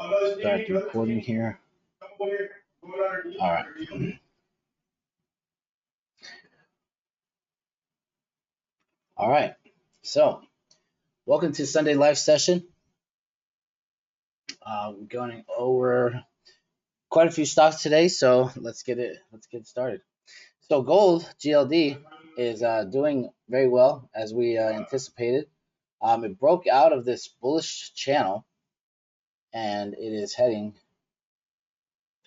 Start the recording here. All right. All right. So, welcome to Sunday live session. We're going over quite a few stocks today, so let's get started. So, gold GLD is doing very well as we anticipated. It broke out of this bullish channel, and it is heading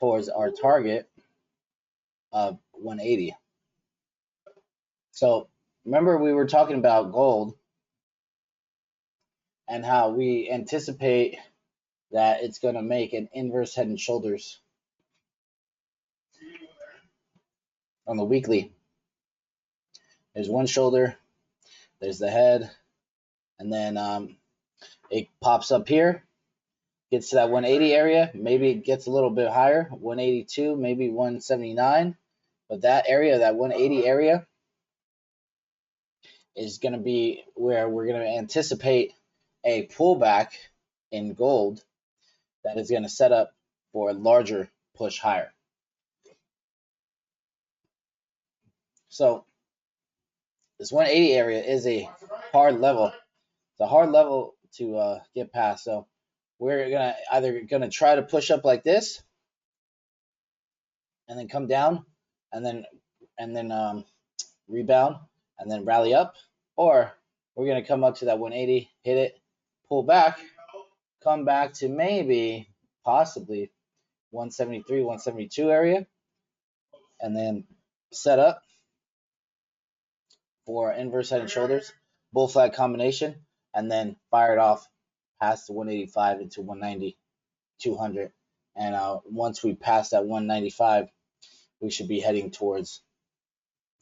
towards our target of 180. So remember, we were talking about gold and how we anticipate that it's going to make an inverse head and shoulders on the weekly. There's one shoulder, there's the head, and then it pops up here, gets to that 180 area. Maybe it gets a little bit higher, 182, maybe 179. But that area, that 180 area, is going to be where we're going to anticipate a pullback in gold that is going to set up for a larger push higher. So this 180 area is a hard level. It's a hard level to get past. So we're either gonna try to push up like this, and then come down, and then rebound, and then rally up, or we're gonna come up to that 180, hit it, pull back, come back to maybe possibly 173, 172 area, and then set up for inverse head and shoulders, bull flag combination, and then fire it off past the 185 into 190, 200. And once we pass that 195, we should be heading towards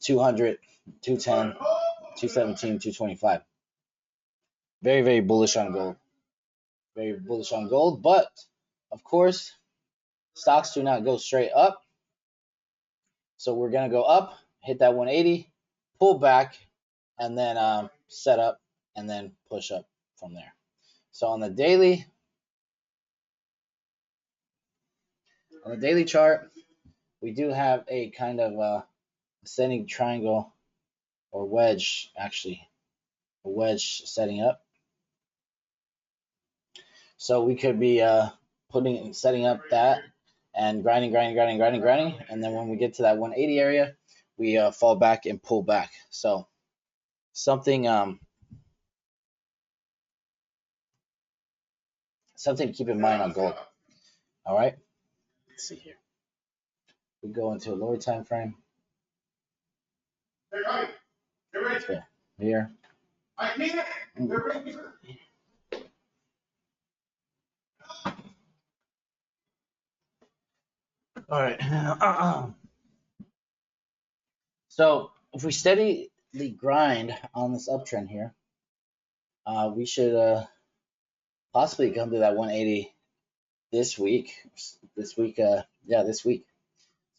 200, 210, 217, 225. Very, very bullish on gold. Very bullish on gold. But, of course, stocks do not go straight up. So we're going to go up, hit that 180, pull back, and then set up, and then push up from there. So on the daily chart, we do have a kind of ascending triangle or wedge, actually, a wedge setting up. So we could be setting up that and grinding, and then when we get to that 180 area, we fall back and pull back. So something to keep in mind on gold. All right, let's see here. We go into a lower time frame. Okay, here. All right. So if we steadily grind on this uptrend here, we should possibly come to that 180 this week. This week. So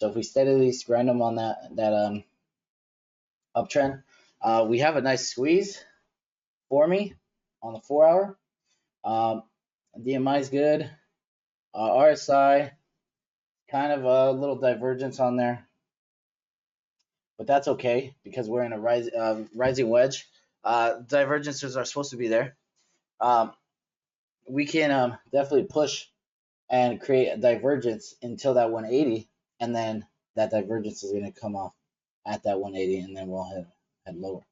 if we steadily grind them on that uptrend, we have a nice squeeze for me on the 4 hour. DMI is good. RSI, kind of a little divergence on there, but that's okay because we're in a rising wedge. Divergences are supposed to be there. We can definitely push and create a divergence until that 180, and then that divergence is going to come off at that 180, and then we'll head lower,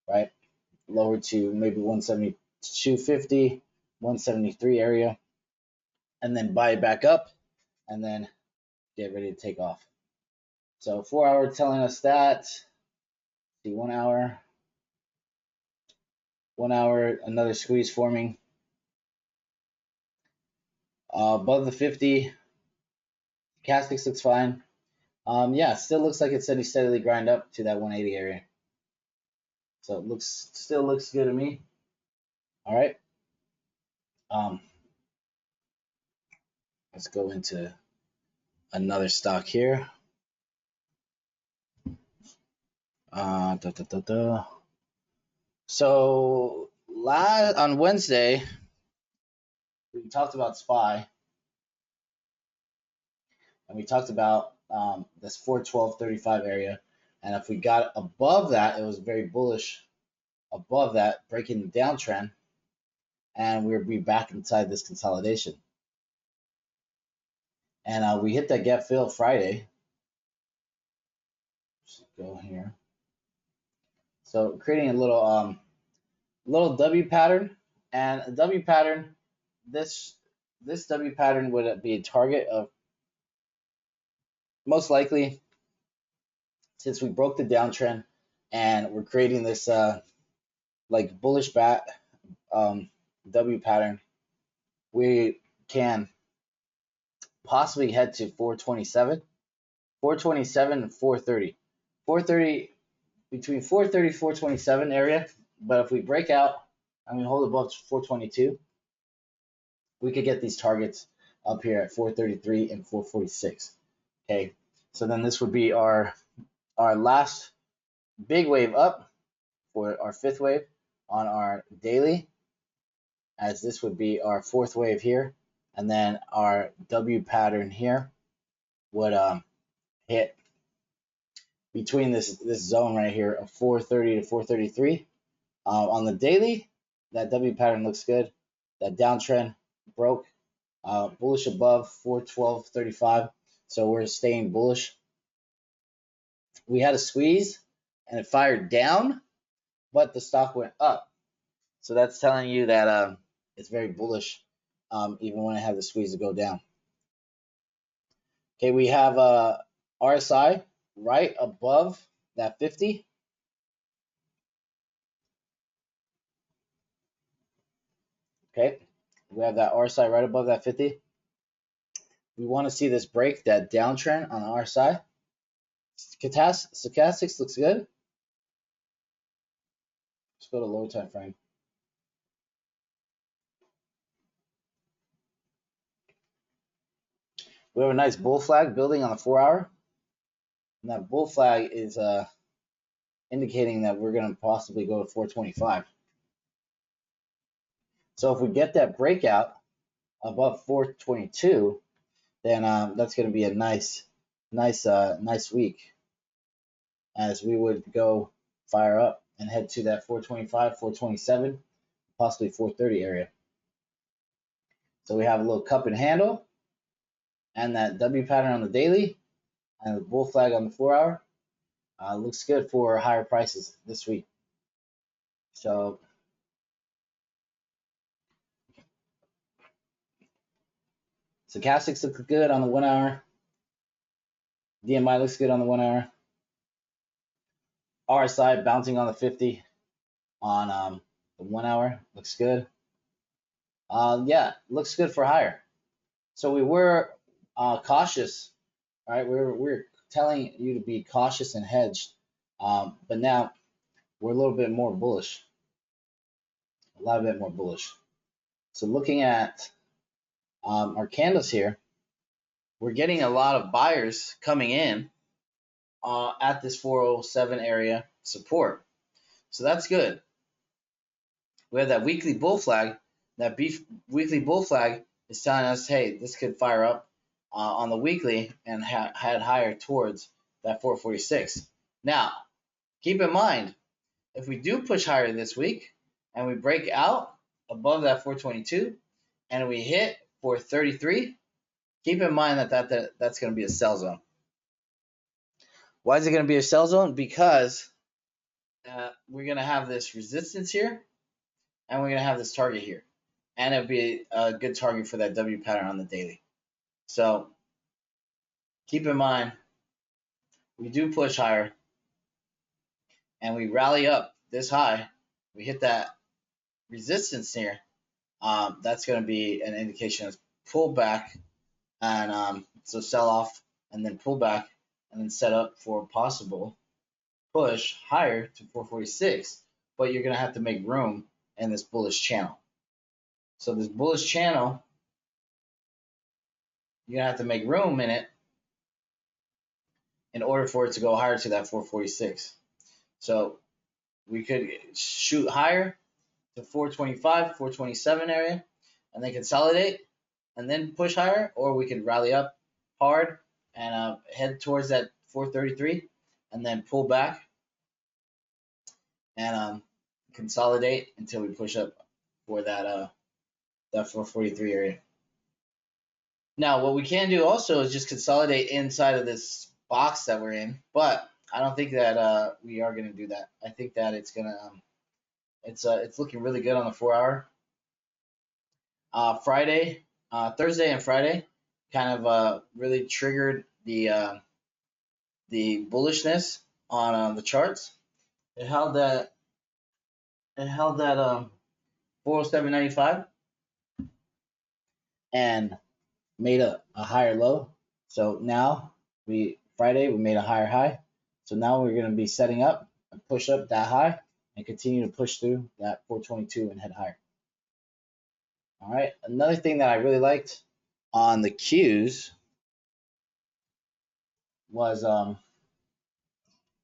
right? Lower to maybe 172.50, 173 area, and then buy it back up, and then get ready to take off. So 4 hour telling us that. See, 1 hour. 1 hour, another squeeze forming. Above the 50. Stochastics looks fine. Yeah, still looks like it's steadily grind up to that 180 area. So it still looks good to me. All right. Let's go into another stock here. So on Wednesday, we talked about SPY, and we talked about this 412.35 area. And if we got above that, it was very bullish above that, breaking the downtrend, and we'll be back inside this consolidation. And we hit that gap fill Friday. Just go here. So creating a little W pattern, and a W pattern. This W pattern would be a target of, most likely, since we broke the downtrend and we're creating this like bullish bat W pattern, we can possibly head to 427 and 430. 430, between 430 427 area, but if we break out and we hold above 422, we could get these targets up here at 433 and 446. Okay, so then this would be our last big wave up for our fifth wave on our daily, as this would be our fourth wave here, and then our W pattern here would hit between this zone right here of 430 to 433. On the daily, that W pattern looks good. That downtrend broke bullish above 412.35, so we're staying bullish. We had a squeeze and it fired down, but the stock went up, so that's telling you that it's very bullish, even when it had the squeeze to go down. Okay, we have RSI right above that 50. Okay, we have that RSI right above that 50. We want to see this break that downtrend on the RSI. Stochastics looks good. Let's go to lower time frame. We have a nice bull flag building on the 4-hour. And that bull flag is indicating that we're going to possibly go to 425. So if we get that breakout above 422, then that's going to be a nice week, as we would go fire up and head to that 425, 427, possibly 430 area. So we have a little cup and handle, and that W pattern on the daily, and the bull flag on the 4-hour. Looks good for higher prices this week. So stochastics look good on the 1-hour. DMI looks good on the 1-hour. RSI bouncing on the 50 on the 1-hour looks good. Yeah, looks good for higher. So we were cautious, right? We're telling you to be cautious and hedged, but now we're a little bit more bullish, a lot bit more bullish. So looking at our candles here, we're getting a lot of buyers coming in at this 407 area support. So that's good. We have that weekly bull flag. That weekly bull flag is telling us, hey, this could fire up on the weekly and head higher towards that 446. Now, keep in mind, if we do push higher this week and we break out above that 422 and we hit 433, keep in mind that's going to be a sell zone. Why is it going to be a sell zone? Because we're going to have this resistance here, and we're going to have this target here. And it'll be a good target for that W pattern on the daily. So keep in mind, we do push higher, and we rally up this high. We hit that resistance here. That's going to be an indication of pullback, and so sell off and then pull back and then set up for a possible push higher to 446. But you're going to have to make room in this bullish channel. So this bullish channel, you're going to have to make room in it in order for it to go higher to that 446. So we could shoot higher to 425, 427 area, and then consolidate and then push higher, or we could rally up hard and head towards that 433, and then pull back and consolidate until we push up for that 443 area. Now, what we can do also is just consolidate inside of this box that we're in, but I don't think that we are going to do that. I think that it's gonna it's looking really good on the 4 hour. Friday, Thursday, and Friday kind of really triggered the bullishness on the charts. It held that 407.95 and made a higher low. So now Friday we made a higher high. So now we're going to be setting up and push up that high and continue to push through that 422 and head higher. All right. Another thing that I really liked on the Qs was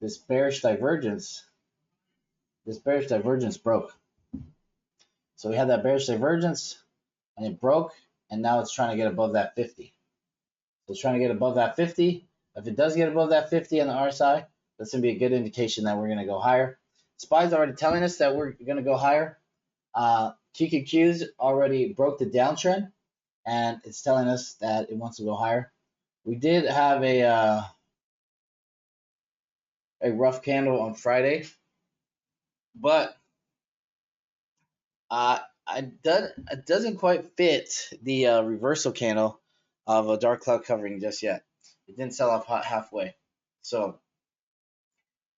this bearish divergence. This bearish divergence broke. So we had that bearish divergence and it broke, and now it's trying to get above that 50. So it's trying to get above that 50. If it does get above that 50 on the RSI, that's going to be a good indication that we're going to go higher. SPY's already telling us that we're going to go higher. QQQs already broke the downtrend, and it's telling us that it wants to go higher. We did have a rough candle on Friday, but it doesn't quite fit the reversal candle of a dark cloud covering just yet. It didn't sell off halfway. So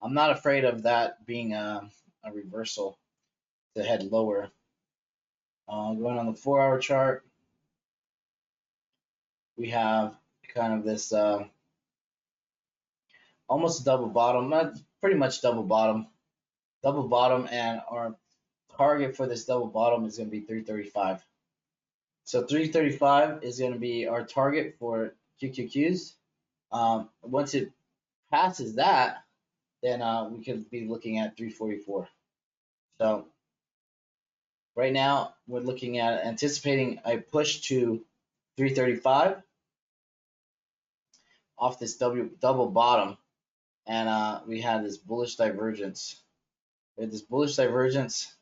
I'm not afraid of that being a reversal to head lower. Going on the 4-hour chart, we have kind of this almost double bottom, pretty much double bottom, and our target for this double bottom is going to be 335. So 335 is going to be our target for QQQs. Once it passes that, then we could be looking at 344. So right now we're looking at anticipating a push to 335 off this double bottom, and we had this bullish divergence. We had this bullish divergence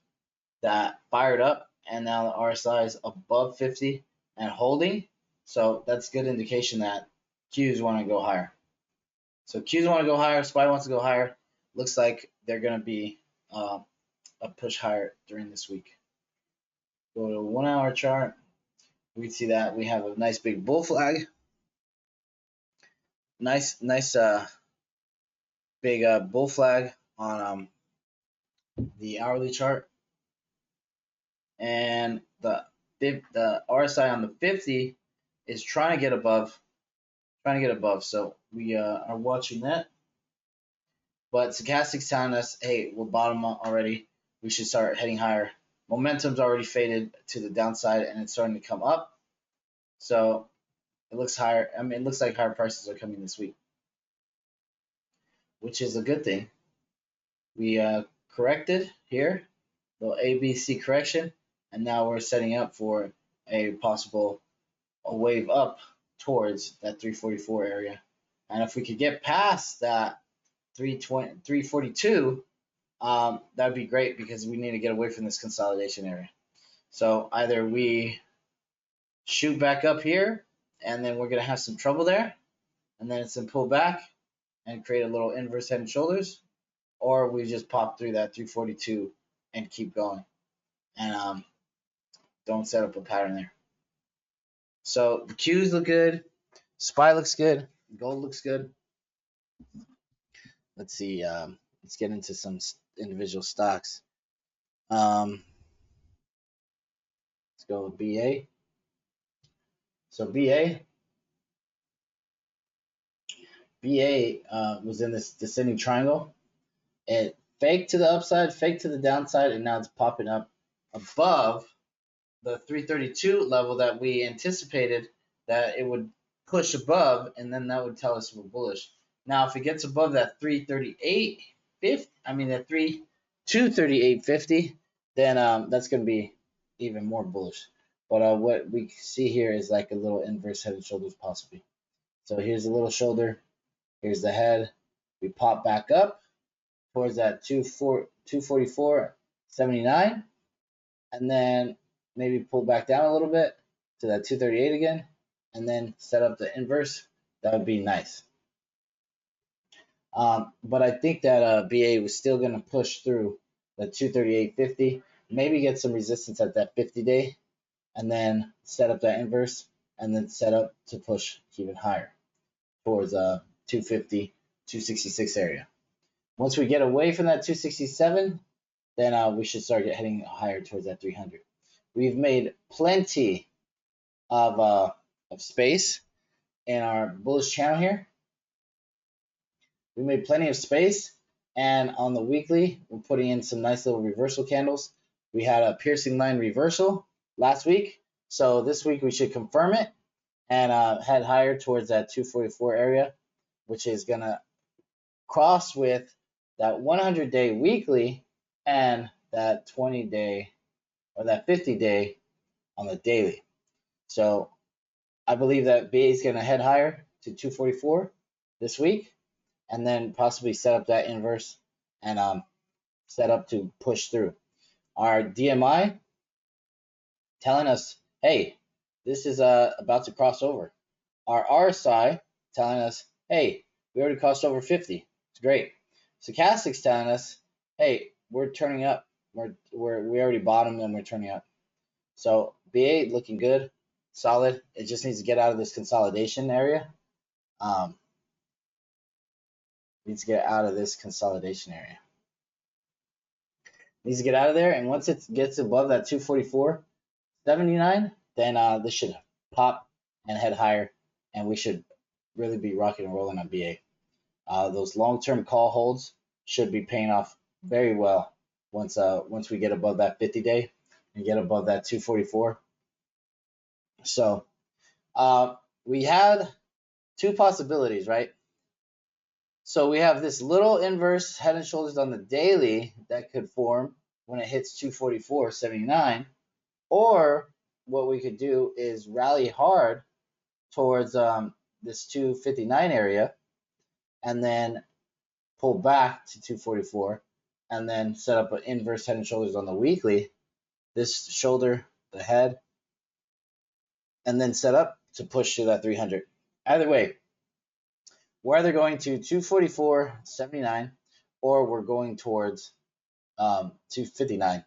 that fired up, and now the RSI is above 50 and holding. So that's good indication that Qs want to go higher. So Qs want to go higher, SPY wants to go higher. Looks like they're going to be a push higher during this week. Go to a 1-hour chart. We see that we have a nice big bull flag. Nice big bull flag on the hourly chart. And the RSI on the 50 is trying to get above. So we are watching that. But stochastic's telling us, hey, we're bottom already. We should start heading higher. Momentum's already faded to the downside, and it's starting to come up. So it looks higher. I mean, it looks like higher prices are coming this week, which is a good thing. We corrected here, little ABC correction, and now we're setting up for a possible wave up towards that 344 area. And if we could get past that 342, that'd be great, because we need to get away from this consolidation area. So either we shoot back up here, and then we're going to have some trouble there, and then it's going to pull back and create a little inverse head and shoulders, or we just pop through that 342 and keep going, and don't set up a pattern there. So the Qs look good, SPY looks good, gold looks good. Let's see. Let's get into some individual stocks. Let's go with BA. So BA was in this descending triangle. It faked to the upside, faked to the downside, and now it's popping up above the 332 level that we anticipated that it would push above, and then that would tell us we're bullish. Now, if it gets above that 338.50, that 238.50, then that's going to be even more bullish. But what we see here is like a little inverse head and shoulders possibly. So here's a little shoulder. Here's the head. We pop back up towards that 244.79, and then maybe pull back down a little bit to that 238 again, and then set up the inverse. That would be nice. But I think that BA was still going to push through the 238.50, maybe get some resistance at that 50-day, and then set up that inverse, and then set up to push even higher towards 250, 266 area. Once we get away from that 267, then we should start heading higher towards that 300. We've made plenty of space in our bullish channel here. We made plenty of space, and on the weekly, we're putting in some nice little reversal candles. We had a piercing line reversal last week, so this week we should confirm it and head higher towards that 244 area, which is going to cross with that 100-day weekly and that 20-day or that 50-day on the daily. So I believe that BA is going to head higher to 244 this week, and then possibly set up that inverse and set up to push through. Our DMI telling us, hey, this is about to cross over. Our RSI telling us, hey, we already crossed over 50. It's great. Stochastics telling us, hey, we're turning up. We already bottomed and we're turning up. So BA looking good, solid. It just needs to get out of this consolidation area. Needs to get out of this consolidation area. Needs to get out of there, and once it gets above that 244.79, then this should pop and head higher, and we should really be rocking and rolling on BA. Those long-term call holds should be paying off very well once we get above that 50-day and get above that 244. So we had two possibilities, right? So we have this little inverse head and shoulders on the daily that could form when it hits 244.79, or what we could do is rally hard towards this 259 area and then pull back to 244 and then set up an inverse head and shoulders on the weekly, this shoulder, the head, and then set up to push to that 300. Either way, we're either going to 244.79 or we're going towards 259.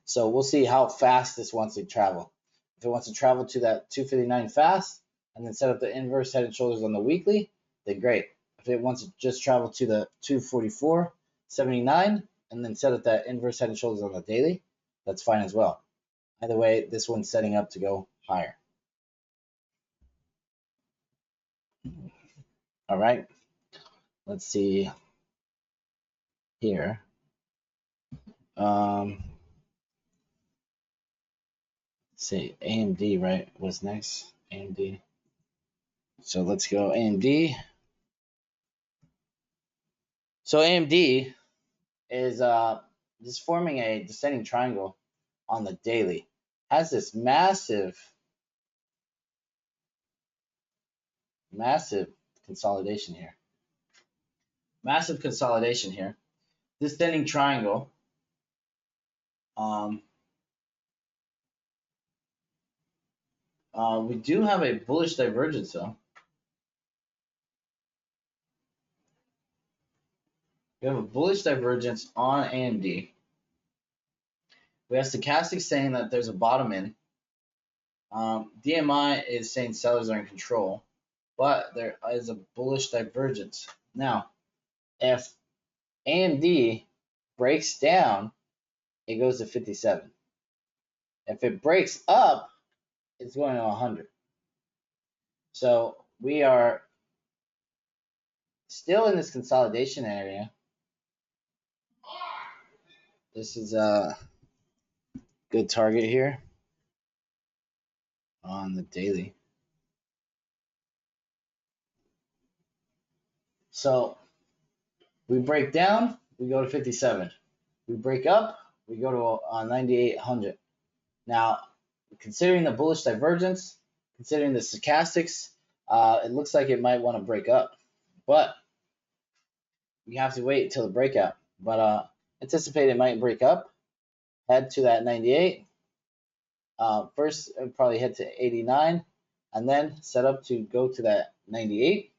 So we'll see how fast this wants to travel. If it wants to travel to that 259 fast and then set up the inverse head and shoulders on the weekly, then great. If it wants to just travel to the 244.79 and then set up that inverse head and shoulders on the daily, that's fine as well. Either way, this one's setting up to go higher. All right, let's see here. Say AMD, right, was next. AMD. So let's go AMD. So AMD is just forming a descending triangle on the daily. Has this massive consolidation here. Massive consolidation here. Descending triangle. We do have a bullish divergence though. We have a bullish divergence on AMD. We have stochastics saying that there's a bottom in. DMI is saying sellers are in control, but there is a bullish divergence. Now, if AMD breaks down, it goes to 57. If it breaks up, it's going to 100. So we are still in this consolidation area. This is a good target here on the daily. So we break down, we go to 57. We break up, we go to 9,800. Now, considering the bullish divergence, considering the stochastics It looks like it might want to break up, but we have to wait until the breakout. But anticipate it might break up, head to that 98. First, it probably head to 89, and then set up to go to that 98.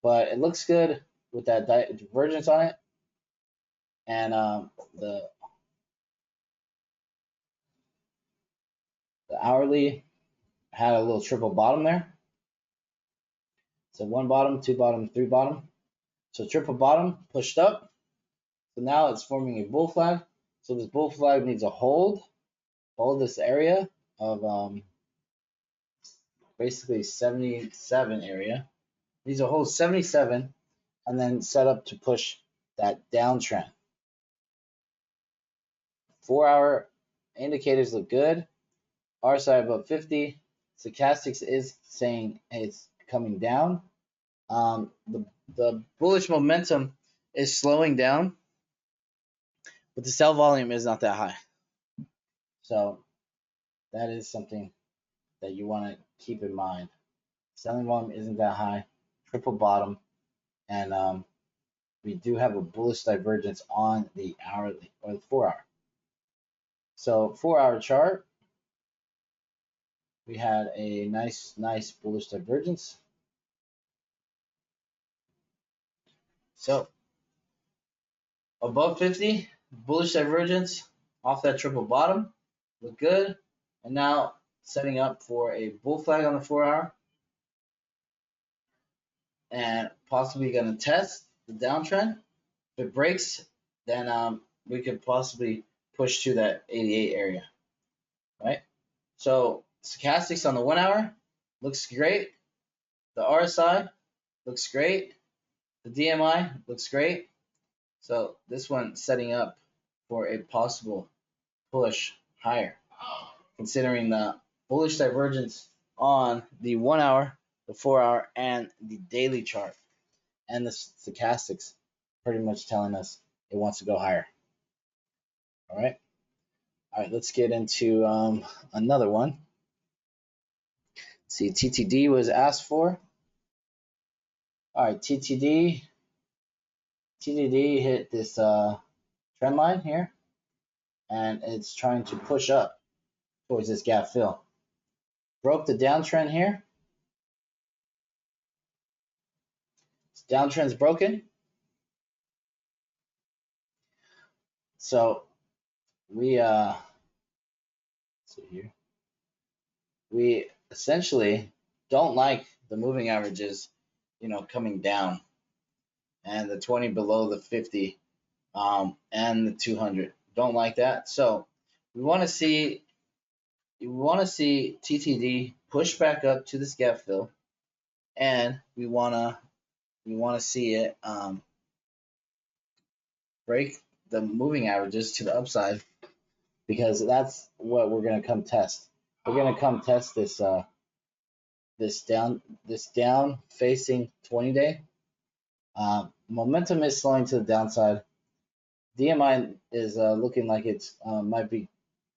But it looks good with that divergence on it, and the hourly had a little triple bottom there. So one bottom, two bottom, three bottom. So triple bottom pushed up. So now it's forming a bull flag. So this bull flag needs a hold this area of basically 77 area. Needs a hold 77 and then set up to push that downtrend. 4-hour indicators look good. RSI above 50. Stochastics is saying it's coming down. The bullish momentum is slowing down, but the sell volume is not that high. So that is something that you want to keep in mind. Selling volume isn't that high, triple bottom, and we do have a bullish divergence on the hourly or the 4-hour. So 4-hour chart, we had a nice bullish divergence. So above 50, bullish divergence off that triple bottom, look good. And now setting up for a bull flag on the 4-hour and possibly going to test the downtrend. If it breaks, then we could possibly push to that 88 area, right? So stochastics on the 1-hour looks great. The RSI looks great. The DMI looks great. So this one setting up for a possible push higher, considering the bullish divergence on the 1-hour, the 4-hour, and the daily chart, and the stochastics pretty much telling us it wants to go higher. All right. Let's get into another one. See, TTD was asked for. All right, TTD hit this trend line here, and it's trying to push up towards this gap fill. Broke the downtrend here. Downtrend's broken. So we see here. We essentially don't like the moving averages, coming down, and the 20 below the 50, and the 200. Don't like that. So we want to see TTD push back up to this gap fill, and we want to see it break the moving averages to the upside, because that's what we're going to come test. We're going to come test this down facing 20-day. Momentum is slowing to the downside. DMI is looking like it's might be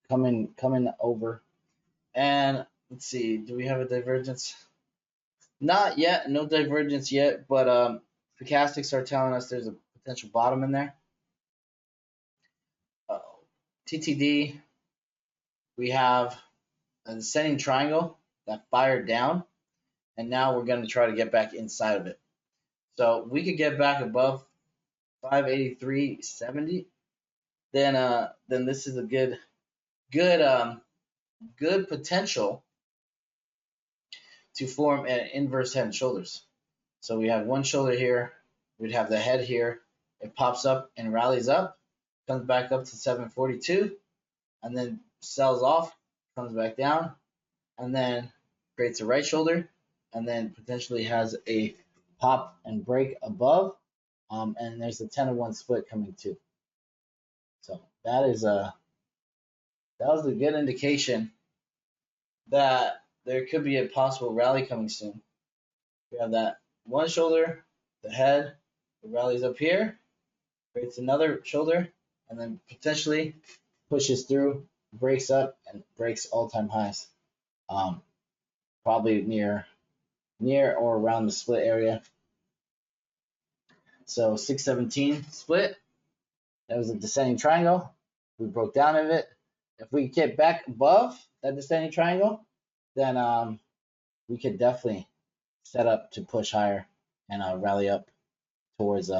coming over. And let's see, do we have a divergence? Not yet, no divergence yet, but stochastics are telling us there's a potential bottom in there. TTD, we have an ascending triangle that fired down, and now we're going to try to get back inside of it. So we could get back above 583.70, then this is a good potential to form an inverse head and shoulders. So we have one shoulder here, we'd have the head here, it pops up and rallies up, comes back up to 742, and then sells off, comes back down, and then creates a right shoulder, and then potentially has a pop and break above, and there's a 10-1 split coming too. So that was a good indication that there could be a possible rally coming soon. We have that one shoulder, the head, the rallies up here, creates another shoulder, and then potentially pushes through, breaks up, and breaks all-time highs. Probably near near or around the split area. So 617 split. That was a descending triangle. We broke down of it. If we get back above that descending triangle, then we could definitely set up to push higher and rally up towards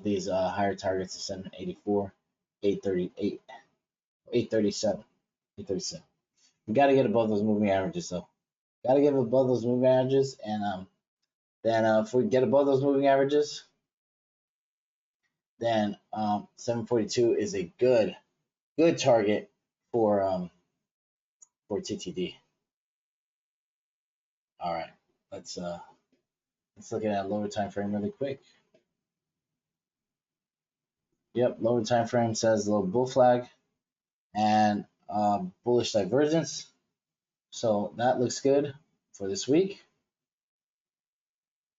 these higher targets of 784, 838, 837, 837. We got to get above those moving averages though. Got to get above those moving averages, and then if we get above those moving averages, then 742 is a good target for TTD. All right, let's look at that lower time frame really quick. Yep, lower time frame says a little bull flag and bullish divergence. So that looks good for this week.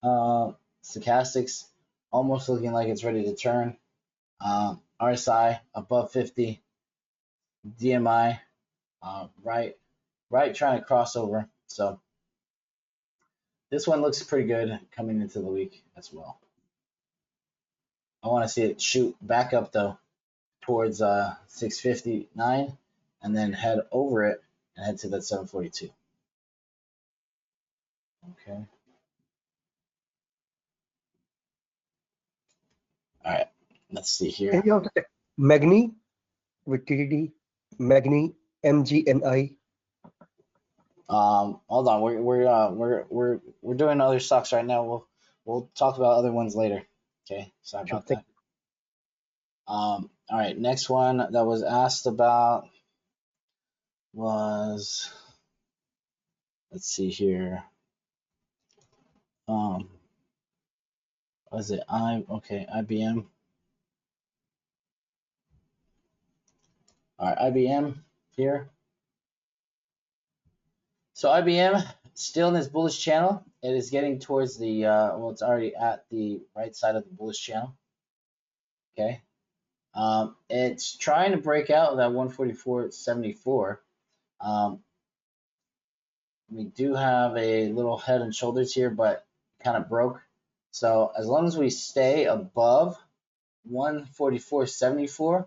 Stochastics almost looking like it's ready to turn. RSI above 50. DMI right trying to cross over. So this one looks pretty good coming into the week as well. I want to see it shoot back up though towards 659 and then head over it and head to that 742. Okay. All right. Let's see here. Any of the Magni with TTD, Magni, MGNI. Hold on. We're doing other stocks right now. We'll talk about other ones later. Okay. Sorry about that. All right. Next one that was asked about was, let's see here. Was it IBM. All right, IBM here. So IBM still in this bullish channel. It is getting towards the it's already at the right side of the bullish channel. Okay. It's trying to break out of that 144.74. We do have a little head and shoulders here, but kind of broke. So as long as we stay above 144.74,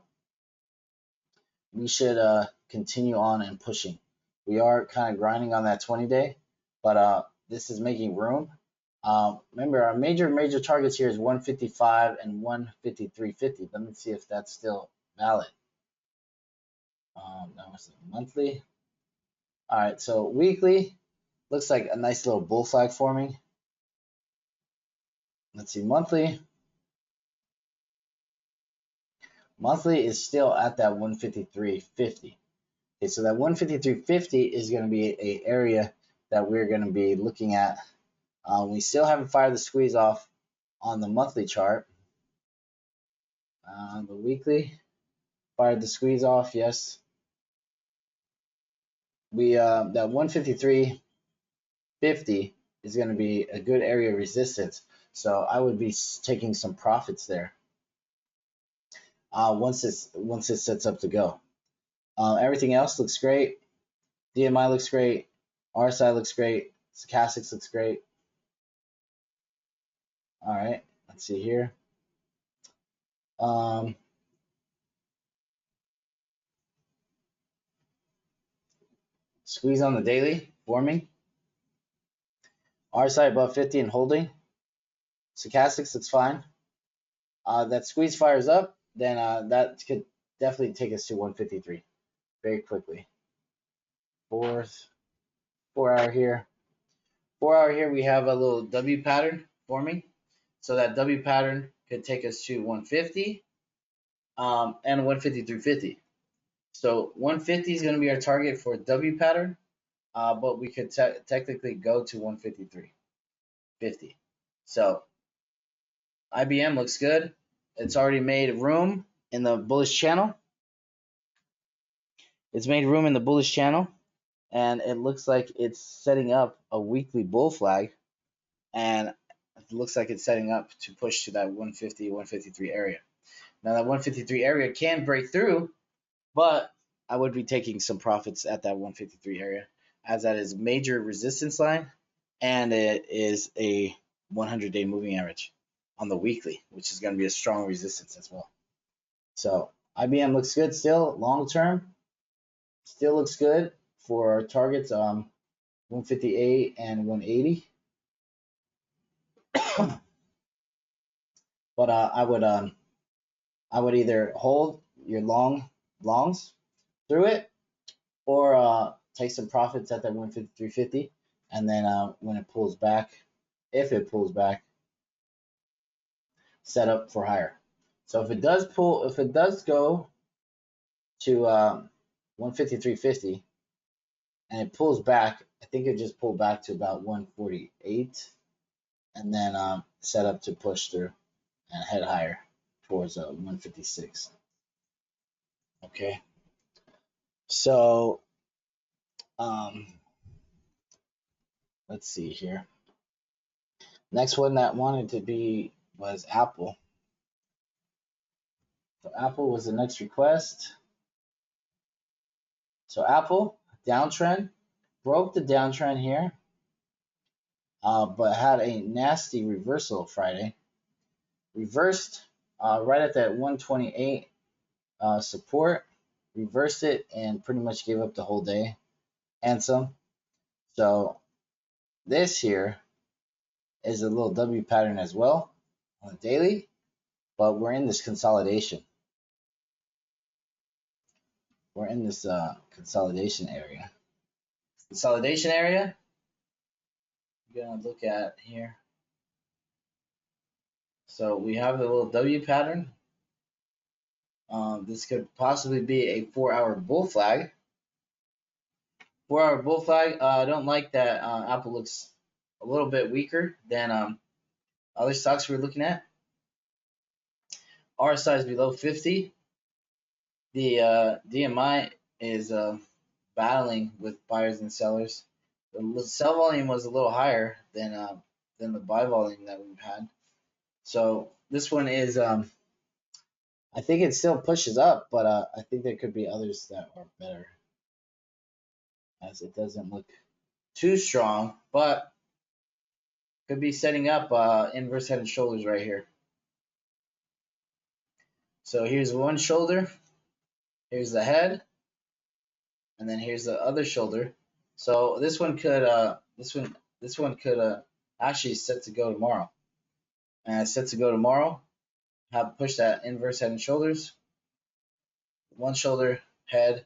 we should continue on and pushing. We are kind of grinding on that 20-day, but this is making room. Remember, our major targets here is 155 and 153.50. Let me see if that's still valid. That was the monthly. All right, so weekly looks like a nice little bull flag forming. Let's see, monthly. Monthly is still at that 153.50. Okay, so that 153.50 is going to be a area that we're going to be looking at. We still haven't fired the squeeze off on the monthly chart. The weekly fired the squeeze off, yes. We that 153.50 is going to be a good area of resistance. So I would be taking some profits there. Once it sets up to go. Everything else looks great. DMI looks great. RSI looks great. Stochastics looks great. All right, let's see here. Squeeze on the daily, forming. RSI above 50 and holding. Stochastics looks fine. That squeeze fires up, then that could definitely take us to 153 very quickly. 4 hour here. 4 hour here, we have a little W pattern forming. So that W pattern could take us to 150 and 153.50. So 150 is going to be our target for W pattern, but we could technically go to 153.50. So IBM looks good. It's already made room in the bullish channel. It's made room in the bullish channel, and it looks like it's setting up a weekly bull flag, and it looks like it's setting up to push to that 150, 153 area. Now that 153 area can break through, but I would be taking some profits at that 153 area, as that is major resistance line, and it is a 100-day moving average on the weekly, which is going to be a strong resistance as well. So IBM looks good still long term. Still looks good for our targets 158 and 180. But I would either hold your longs through it, or take some profits at that 153.50, and then when it pulls back, if it pulls back, set up for higher. So if it does go to 153.50 and it pulls back, I think it just pulled back to about 148, and then set up to push through and head higher towards 156. Okay, so let's see here. Next one that wanted to be was Apple. So Apple was the next request. So Apple, downtrend, broke the downtrend here, but had a nasty reversal Friday. Reversed right at that 128 support, reversed it, and pretty much gave up the whole day and some. So this here is a little W pattern as well on the daily, but we're in this consolidation. We're in this consolidation area. Consolidation area, we're going to look at here. So we have a little W pattern. This could possibly be a 4-hour bull flag. 4-hour bull flag. I don't like that Apple looks a little bit weaker than other stocks we're looking at. RSI is below 50. The DMI is battling with buyers and sellers. The sell volume was a little higher than the buy volume that we've had. So this one is I think it still pushes up, but I think there could be others that are better, as it doesn't look too strong, but could be setting up inverse head and shoulders right here. So here's one shoulder, here's the head, and then here's the other shoulder. So this one could actually set to go tomorrow. And it's set to go tomorrow. Have push that inverse head and shoulders. One shoulder, head,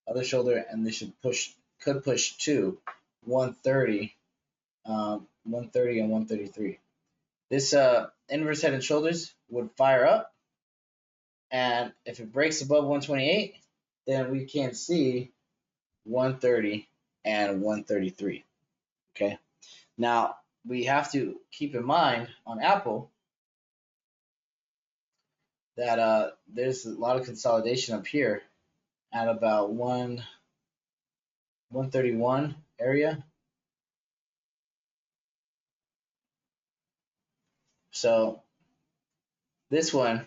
other shoulder, and this could push to 130, 130 and 133. This inverse head and shoulders would fire up, and if it breaks above 128, then we can see 130 and 133. Okay. Now we have to keep in mind on Apple that there's a lot of consolidation up here at about 131 area. So this one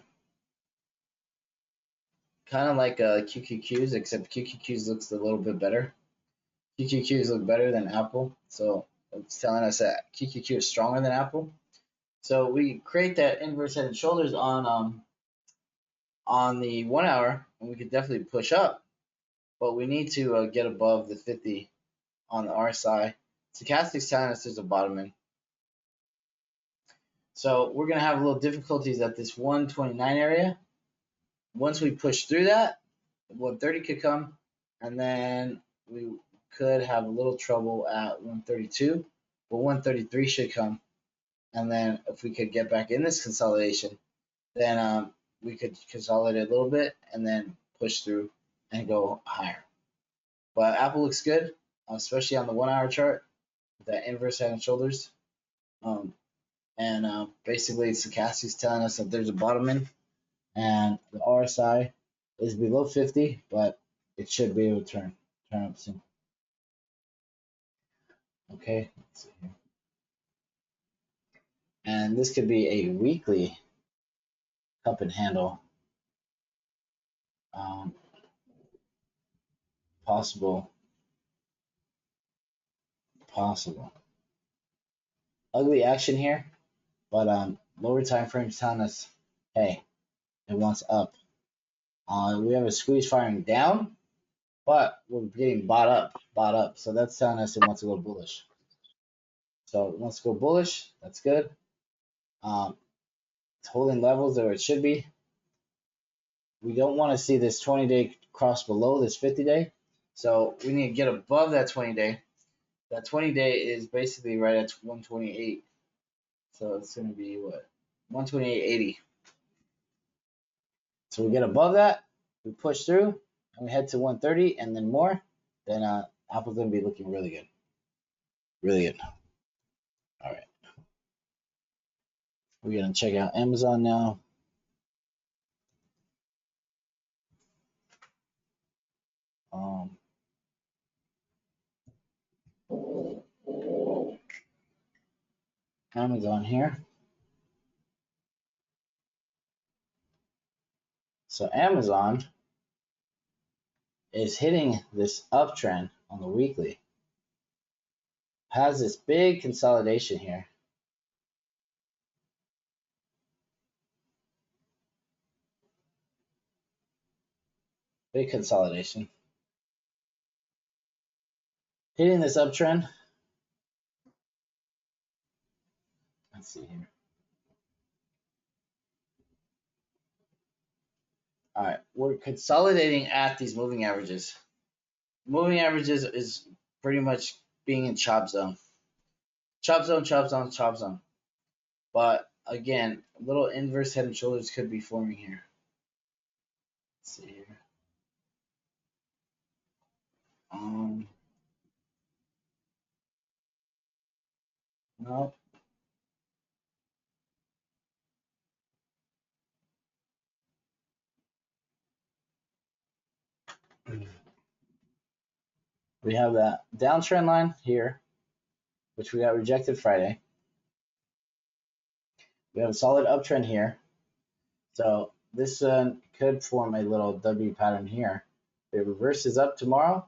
kind of like QQQs, except QQQs looks a little bit better. QQQs look better than Apple, so it's telling us that QQQ is stronger than Apple. So we create that inverse head and shoulders on the 1 hour, and we could definitely push up, but we need to get above the 50 on the RSI. Stochastic's telling us there's a bottom in. So we're going to have a little difficulties at this 129 area. Once we push through that, 130 could come, and then we could have a little trouble at 132, but 133 should come. And then if we could get back in this consolidation, then we could consolidate a little bit and then push through and go higher. But Apple looks good, especially on the 1 hour chart, with that inverse head and shoulders. Basically, Stochastic is telling us that there's a bottom in, and the RSI is below 50, but it should be able to turn up soon. Okay, let's see here. And this could be a weekly cup and handle possible. ugly action here, but lower time frames telling us, hey, it wants up. We have a squeeze firing down, but we're getting bought up. So that's telling us it wants to go bullish. So it wants to go bullish. That's good. It's holding levels where it should be. We don't want to see this 20-day cross below this 50-day. So we need to get above that 20-day. That 20-day is basically right at 128. So it's going to be what? 128.80. So we get above that, we push through, and we head to 130 and then more. Then Apple's going to be looking really good. Really good. All right. We're going to check out Amazon now. Amazon here. So Amazon is hitting this uptrend on the weekly. Has this big consolidation here. Big consolidation. Hitting this uptrend. Let's see here. All right, we're consolidating at these moving averages. Moving averages is pretty much being in chop zone. Chop zone, chop zone, chop zone. But again, a little inverse head and shoulders could be forming here. Let's see here. No. We have that downtrend line here, which we got rejected Friday. We have a solid uptrend here. So this could form a little W pattern here. If it reverses up tomorrow,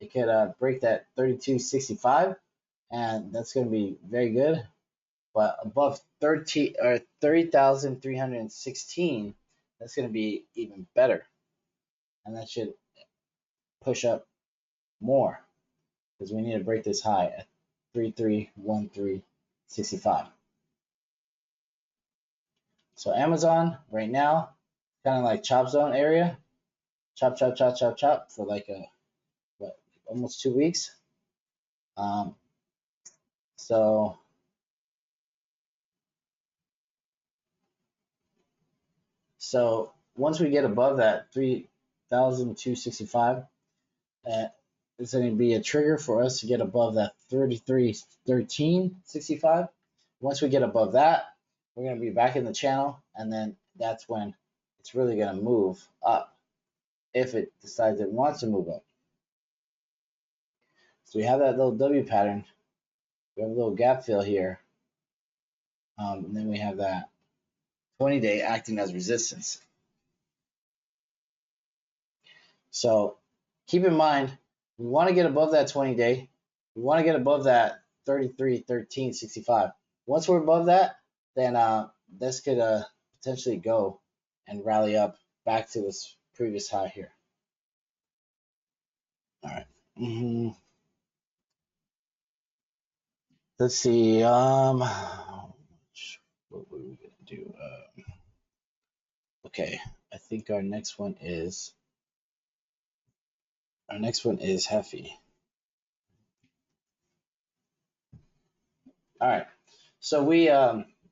it could break that 32.65, and that's going to be very good. But above 30,316, that's going to be even better, and that should push up more because we need to break this high at 331365. So Amazon right now, kind of like chop zone area, chop chop chop chop chop for like almost 2 weeks. So once we get above that 3,265, it's going to be a trigger for us to get above that 331365. Once we get above that, we're going to be back in the channel, and then that's when it's really going to move up if it decides it wants to move up. So we have that little W pattern. We have a little gap fill here. And then we have that 20-day acting as resistance. So keep in mind, we want to get above that 20-day. We want to get above that 331365. Once we're above that, then this could potentially go and rally up back to this previous high here. All right. Let's see. What were we gonna do? Okay, I think our next one is Hefty. All right. So we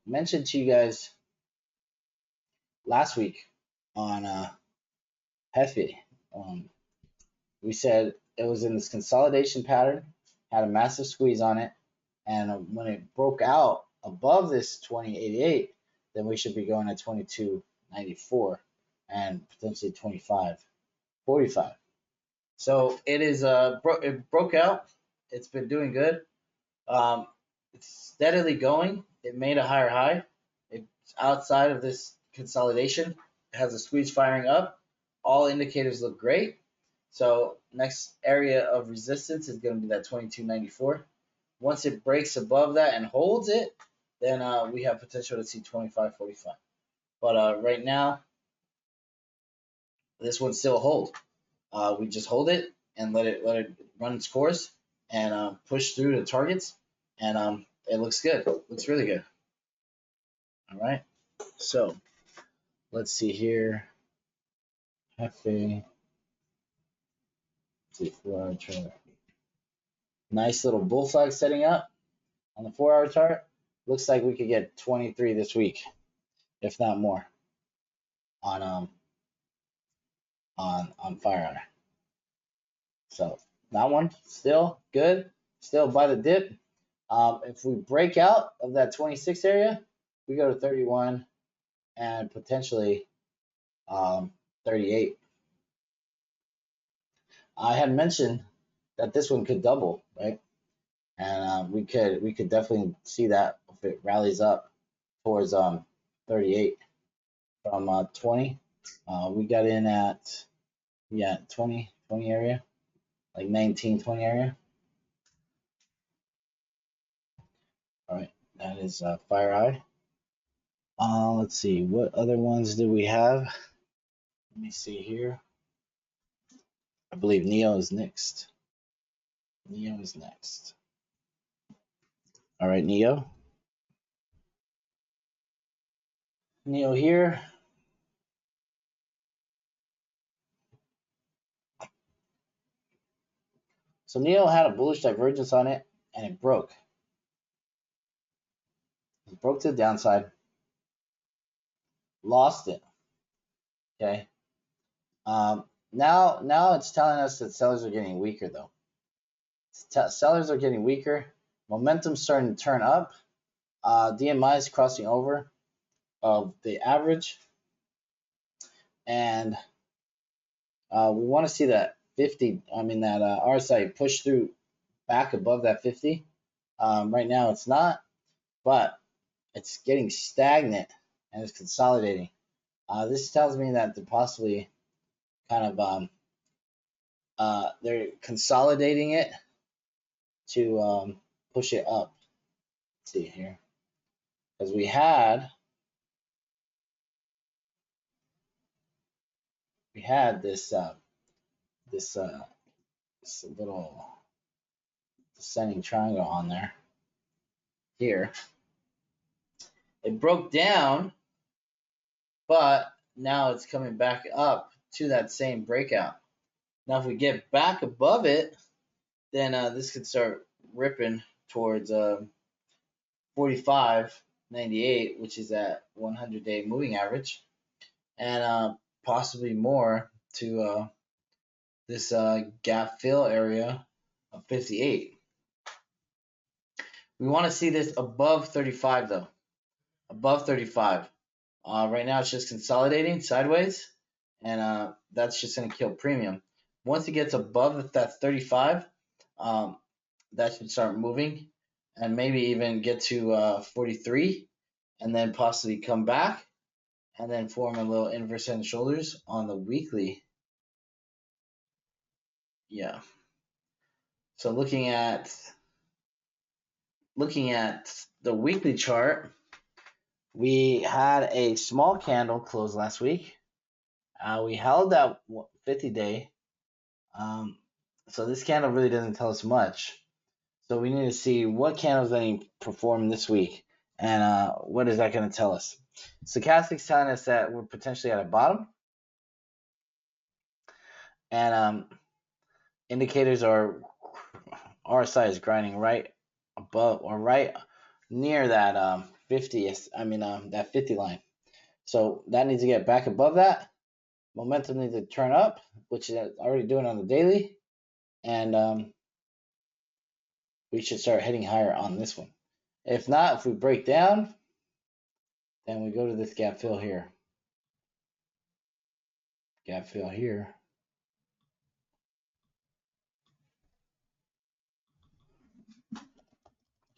mentioned to you guys last week on Hefty. We said it was in this consolidation pattern, had a massive squeeze on it, and when it broke out above this 2088, then we should be going at 2294 and potentially 2545. So it is it broke out. It's been doing good. It's steadily going. It made a higher high. It's outside of this consolidation. It has a squeeze firing up. All indicators look great. So next area of resistance is going to be that 2294. Once it breaks above that and holds it, then we have potential to see 25.45. But right now, this one's still a hold. We just hold it and let it run its course and push through the targets, and it looks good. Looks really good. All right. So let's see here. Hefe. See 4-hour chart. Nice little bull flag setting up on the 4-hour chart. Looks like we could get 23 this week, if not more, on Fireye. So that one still good, still by the dip. If we break out of that 26 area, we go to 31 and potentially 38. I had mentioned that this one could double, right? And we could definitely see that if it rallies up towards 38 from 20. We got in at 20 area, like 19, 20 area. All right, that is Fireye. Let's see, what other ones do we have? Let me see here. I believe Neo is next. Neo is next. All right, Neo. Neo here. So Neo had a bullish divergence on it, and it broke. It broke to the downside, lost it. Okay. Now it's telling us that sellers are getting weaker, though. Sellers are getting weaker. Momentum's starting to turn up. DMI is crossing over of the average, and we want to see that 50. I mean that RSI push through back above that 50. Right now it's not, but it's getting stagnant and it's consolidating. This tells me that they're possibly kind of they're consolidating it to push it up. Let's see here, because we had this this little descending triangle on there here. It broke down, but now it's coming back up to that same breakout. Now, if we get back above it, then this could start ripping towards 45.98, which is that 100-day moving average, and possibly more to this gap fill area of 58. We want to see this above 35, though. Above 35. Right now, it's just consolidating sideways, and that's just going to kill premium. Once it gets above that 35, that should start moving and maybe even get to 43, and then possibly come back and then form a little inverse head and shoulders on the weekly. Yeah. So looking at the weekly chart, we had a small candle close last week. We held that 50-day. So this candle really doesn't tell us much. So we need to see what candles going to perform this week, and what is that going to tell us? Stochastic's telling us that we're potentially at a bottom, and indicators are RSI is grinding right above or right near that 50. I mean that 50 line. So that needs to get back above that. Momentum needs to turn up, which is already doing on the daily, and we should start heading higher on this one. If not, if we break down, then we go to this gap fill here. Gap fill here.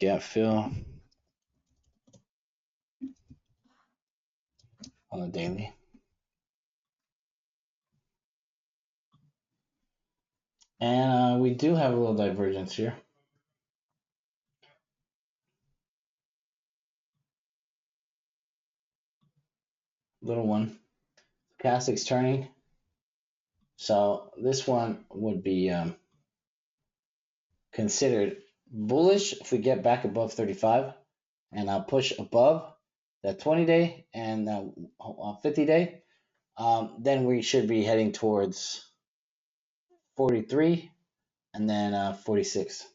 Gap fill on the daily. And we do have a little divergence here. little one. Stochastic's turning. So this one would be considered bullish if we get back above 35 and push above that 20-day and 50-day. Then we should be heading towards 43 and then 46.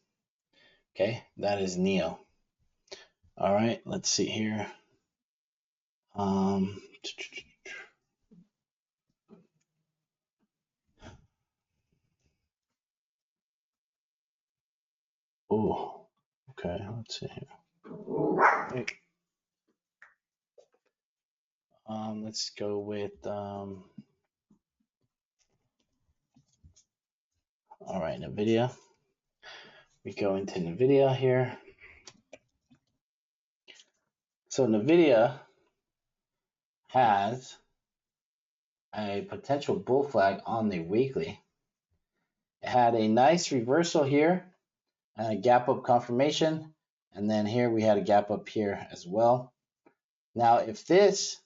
Okay, that is Neo. All right, let's see here. Um, oh, okay, let's see here. Let's go with all right, Nvidia. We go into Nvidia here. So Nvidia has a potential bull flag on the weekly. It had a nice reversal here and a gap up confirmation, and then here we had a gap up here as well. Now, if this,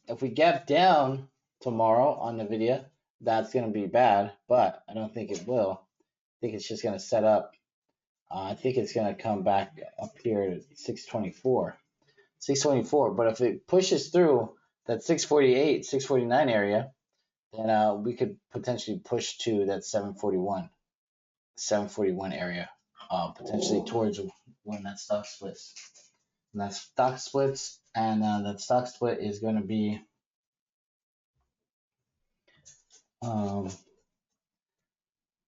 if we gap down tomorrow on Nvidia, that's going to be bad, but I don't think it will. I think it's just going to set up. I think it's going to come back up here at 624. 624, but if it pushes through that 648, 649 area, then we could potentially push to that 741 area, potentially towards when that stock splits. And that stock splits, and that stock split is going to be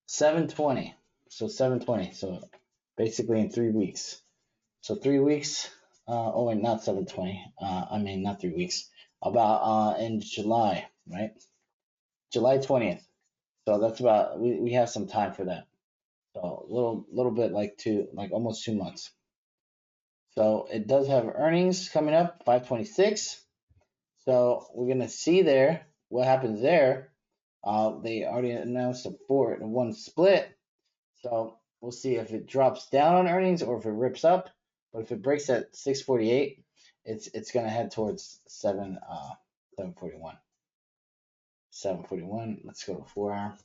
720. So 720. So basically in 3 weeks. So 3 weeks. Oh, wait, not 720. I mean, not 3 weeks. About in July, right? July 20th. So that's about we have some time for that. So little bit like almost 2 months. So it does have earnings coming up 526. So we're gonna see there what happens there. They already announced a 4-1 split. So we'll see if it drops down on earnings or if it rips up. But if it breaks at 648, it's gonna head towards 741. 741. Let's go to 4 hour.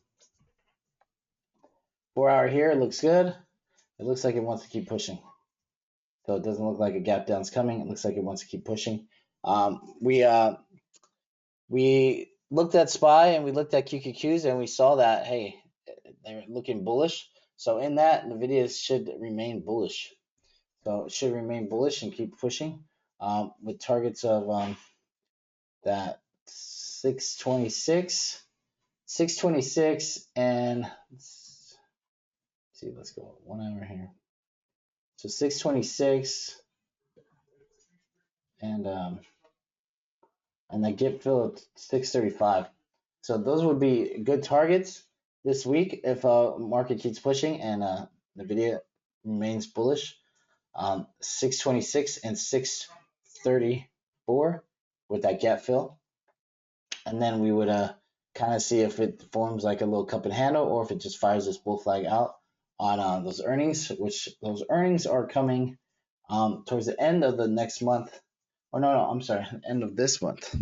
4 hour here looks good. It looks like it wants to keep pushing. So it doesn't look like a gap down's coming. It looks like it wants to keep pushing. We looked at SPY and we looked at QQQs and we saw that, hey, they're looking bullish. So in that, Nvidia should remain bullish. So it should remain bullish and keep pushing with targets of that 626, 626, and let's see, let's go 1 hour here. So 626 and the get fill at 635. So those would be good targets this week if market keeps pushing and Nvidia remains bullish. 626 and 634 with that gap fill, and then we would kind of see if it forms like a little cup and handle or if it just fires this bull flag out on those earnings, which those earnings are coming towards the end of the next month. Oh no, I'm sorry, end of this month.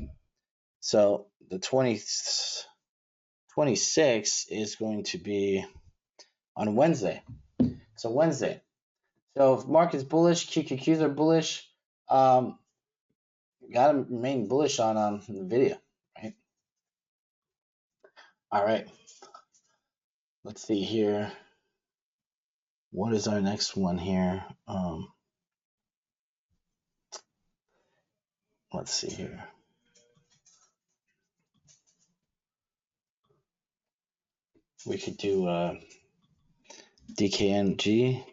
So the 26th is going to be on Wednesday. So Wednesday. So if market's bullish, QQQs are bullish. Gotta remain bullish on Nvidia, right? All right. Let's see here. What is our next one here? Let's see here. We could do DKNG.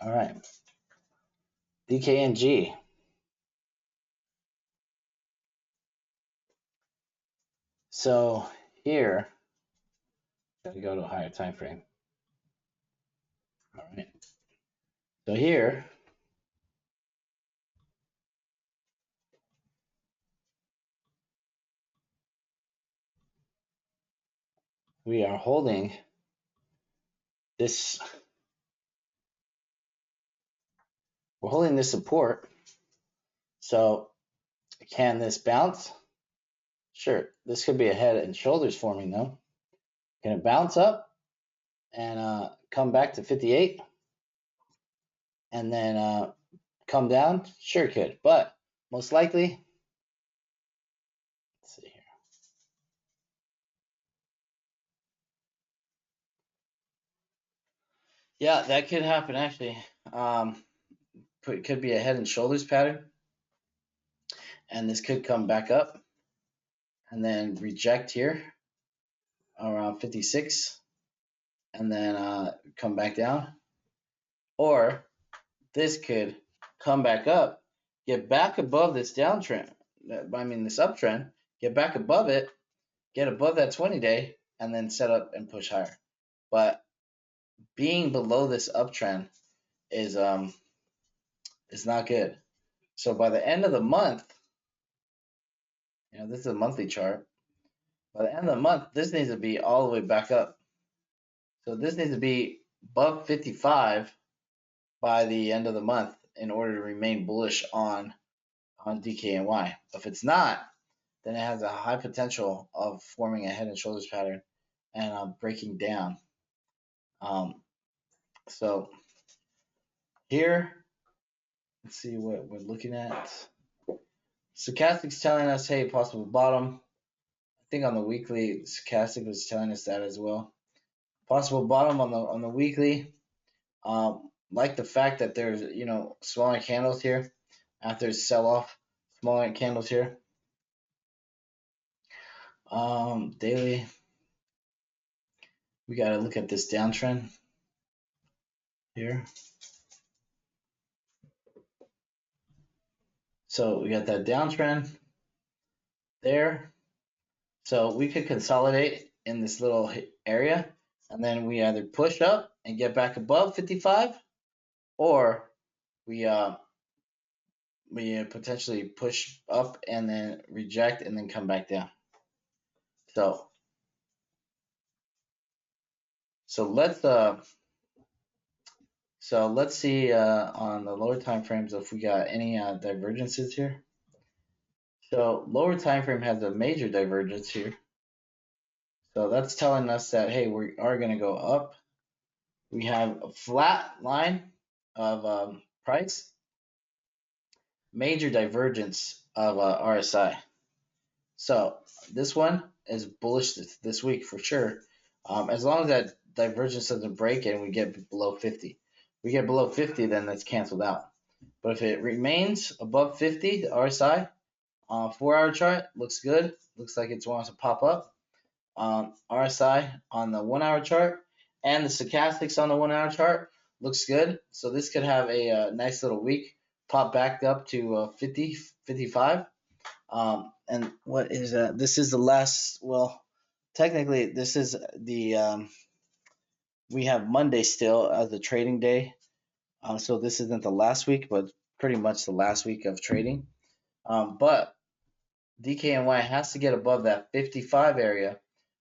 All right. DKNG. So here, gotta go to a higher time frame. All right. So here, we are holding this We're holding this support. So can this bounce? Sure. This could be a head and shoulders forming though. Can it bounce up and come back to 58 and then come down? Sure could. But most likely, let's see here. Yeah, that could happen actually. It could be a head and shoulders pattern. And this could come back up and then reject here around 56 and then come back down. Or this could come back up, get back above this downtrend, this uptrend, get back above it, get above that 20-day, and then set up and push higher. But being below this uptrend is not good. So by the end of the month, this is a monthly chart. By the end of the month, this needs to be all the way back up. So this needs to be above 55 by the end of the month in order to remain bullish on DKNY. If it's not, then it has a high potential of forming a head and shoulders pattern and breaking down. So here, let's see what we're looking at. Stochastic's telling us, hey, possible bottom. I think on the weekly, Stochastic was telling us that as well. Possible bottom on the weekly. Like the fact that there's smaller candles here after sell off, smaller candles here. Daily, we got to look at this downtrend here. So we got that downtrend there. So we could consolidate in this little area, and then we either push up and get back above 55, or we potentially push up and then reject and then come back down. So let's see on the lower time frames if we got any divergences here. So lower time frame has a major divergence here. So that's telling us that, hey, we are going to go up. We have a flat line of price, major divergence of RSI. So this one is bullish this week for sure. As long as that divergence doesn't break and we get below 50. We get below 50, then that's canceled out. But if it remains above 50, the RSI, 4-hour chart looks good. Looks like it wants to pop up. RSI on the 1-hour chart and the stochastics on the 1-hour chart looks good. So this could have a nice little week, pop back up to 50, 55. And what is that? This is the last, well, technically this is the, we have Monday still as the trading day. So this isn't the last week, but pretty much the last week of trading. But DKNY has to get above that 55 area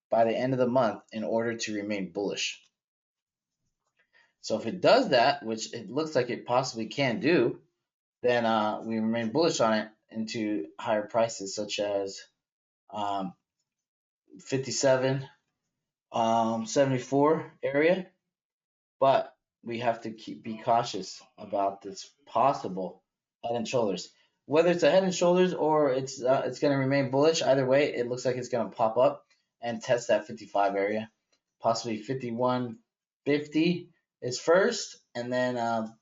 by the end of the month in order to remain bullish. So if it does that, which it looks like it possibly can do, then we remain bullish on it into higher prices such as 57, 74 area. But we have to be cautious about this possible head and shoulders. Whether it's a head and shoulders or it's going to remain bullish, either way, it looks like it's going to pop up and test that 55 area. Possibly 51.50 is first, and then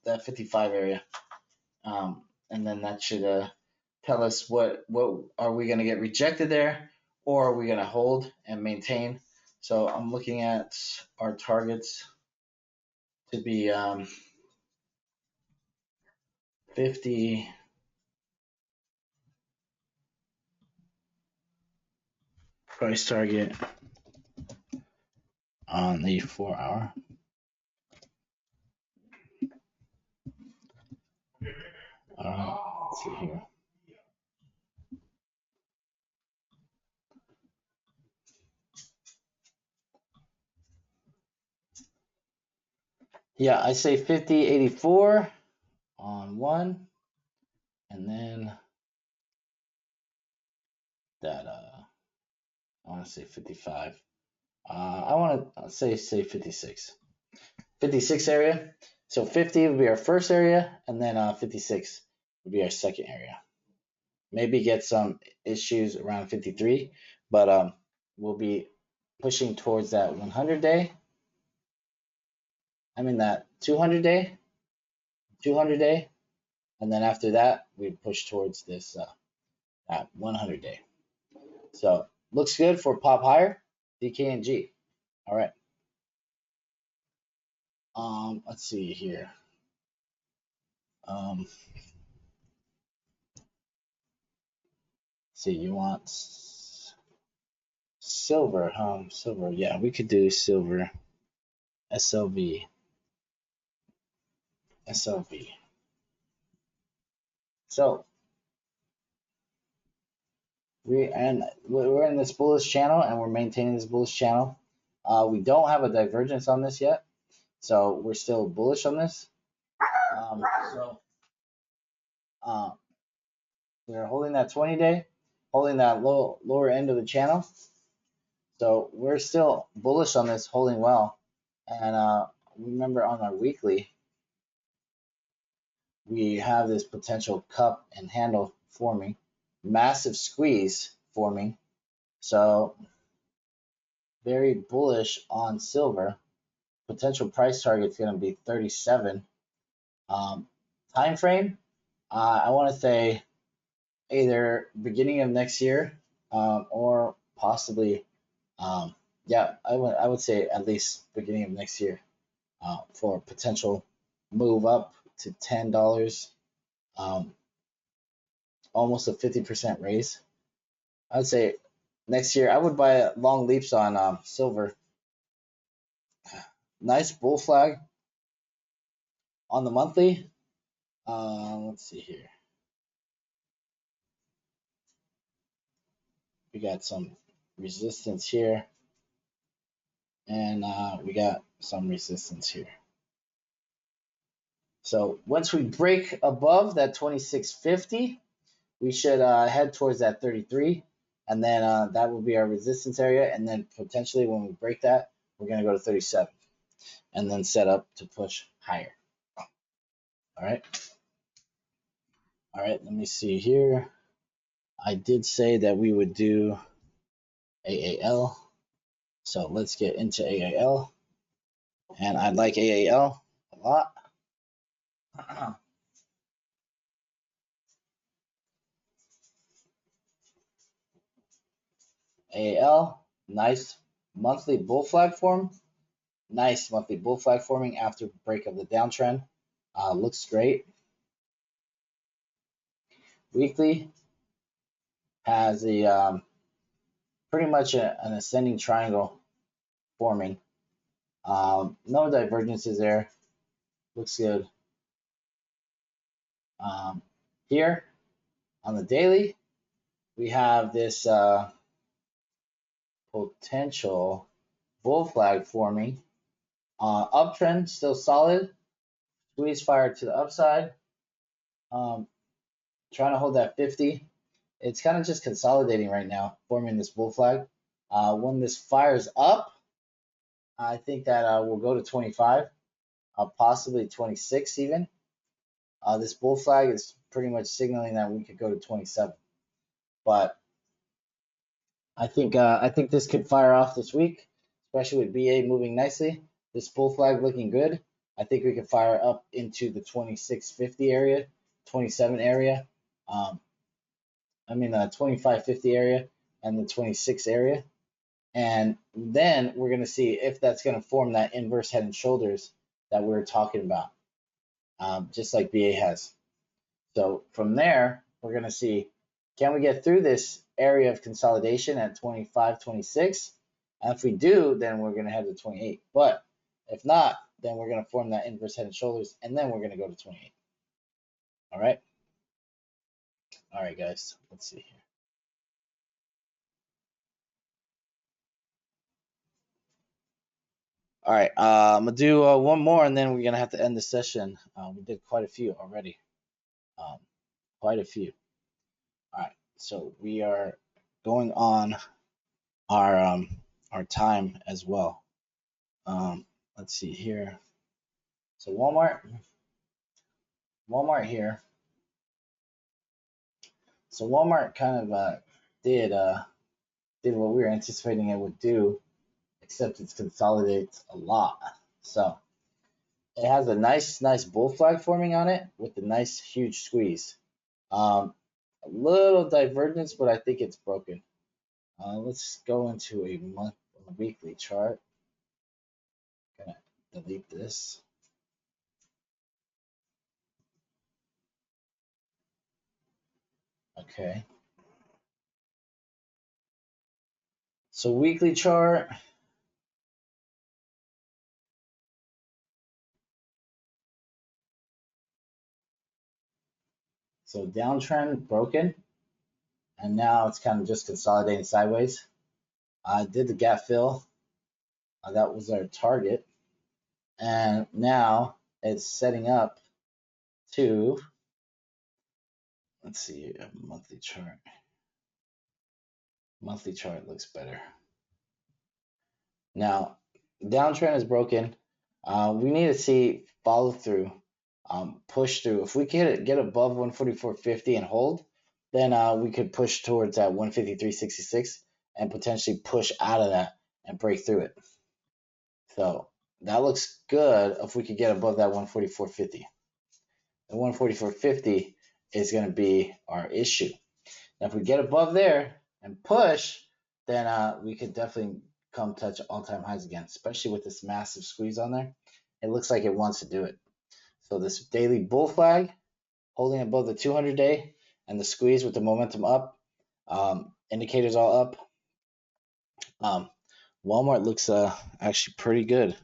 that 55 area. And then that should tell us what are we going to get rejected there, or are we going to hold and maintain. So I'm looking at our targets to be 50, price target on the 4-hour. Let's see here. Yeah, I say 50.84 on on 1, and then that I want to say 55. I want to say 56. 56 area. So 50 would be our first area, and then 56 would be our second area. Maybe get some issues around 53, but we'll be pushing towards that 100 day. I mean that 200 day, 200 day, and then after that we push towards this at 100 day. So looks good for pop higher, DK and G. All right. Let's see here. See, you want silver, huh? Silver, yeah, we could do silver. SLV, SLV. So we're in this bullish channel, and we're maintaining this bullish channel. We don't have a divergence on this yet, so we're still bullish on this. So we're holding that 20 day, holding that lower end of the channel. So we're still bullish on this, holding well. And remember on our weekly, we have this potential cup and handle forming, massive squeeze forming. So very bullish on silver. Potential price target is going to be 37. Time frame, I want to say either beginning of next year or possibly, yeah, I would say at least beginning of next year for potential move up to $10, almost a 50% raise. I'd say next year I would buy long leaps on silver. Nice bull flag on the monthly. Let's see here. We got some resistance here, and we got some resistance here. So once we break above that 2650, we should head towards that 33, and then that will be our resistance area. And then potentially when we break that, we're going to go to 37, and then set up to push higher. All right. All right. Let me see here. I did say that we would do AAL. So let's get into AAL. And I like AAL a lot. AAL, nice monthly bull flag form. Nice monthly bull flag forming after break of the downtrend. Looks great. Weekly has a pretty much an ascending triangle forming. No divergences there. Looks good. Here on the daily, we have this potential bull flag forming. Uptrend still solid. Squeeze fire to the upside. Trying to hold that 50. It's kind of just consolidating right now, forming this bull flag. When this fires up, I think that we'll go to 25, possibly 26 even. This bull flag is pretty much signaling that we could go to 27. But I think this could fire off this week, especially with BA moving nicely. This bull flag looking good. I think we could fire up into the 2650 area, 27 area. I mean the 2550 area and the 26 area. And then we're going to see if that's going to form that inverse head and shoulders that we were talking about, just like BA has. So from there, we're going to see, can we get through this area of consolidation at 25, 26? And if we do, then we're going to head to 28. But if not, then we're going to form that inverse head and shoulders, and then we're going to go to 28. All right? All right, guys. Let's see here. All right, I'm gonna do one more, and then we're gonna have to end the session. We did quite a few already. quite a few. All right, so we are going on our time as well. Um, let's see here. So Walmart here. So Walmart kind of did did what we were anticipating it would do, except it consolidates a lot. So it has a nice bull flag forming on it with a nice huge squeeze. A little divergence, but I think it's broken. Let's go into a weekly chart. Gonna delete this. Okay. So weekly chart. So downtrend broken, and now it's kind of just consolidating sideways. I did the gap fill. That was our target, and now it's setting up to. Let's see a monthly chart. Monthly chart looks better. Now, downtrend is broken. We need to see follow through, push through. If we get above 144.50 and hold, then we could push towards that 153.66 and potentially push out of that and break through it. So that looks good if we could get above that 144.50. The 144.50 is going to be our issue. Now, if we get above there and push, then we could definitely come touch all-time highs again, especially with this massive squeeze on there. It looks like it wants to do it. So this daily bull flag holding above the 200-day and the squeeze with the momentum up, indicators all up. Walmart looks actually pretty good.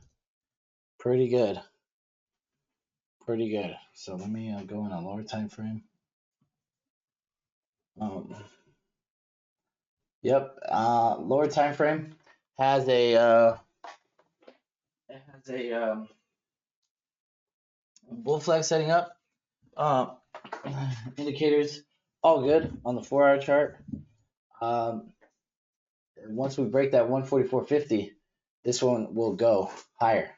Pretty good. Pretty good. So let me go in a lower time frame. Yep. Lower time frame has a bull flag setting up. Uh, indicators all good on the 4-hour chart. Once we break that 144.50, this one will go higher,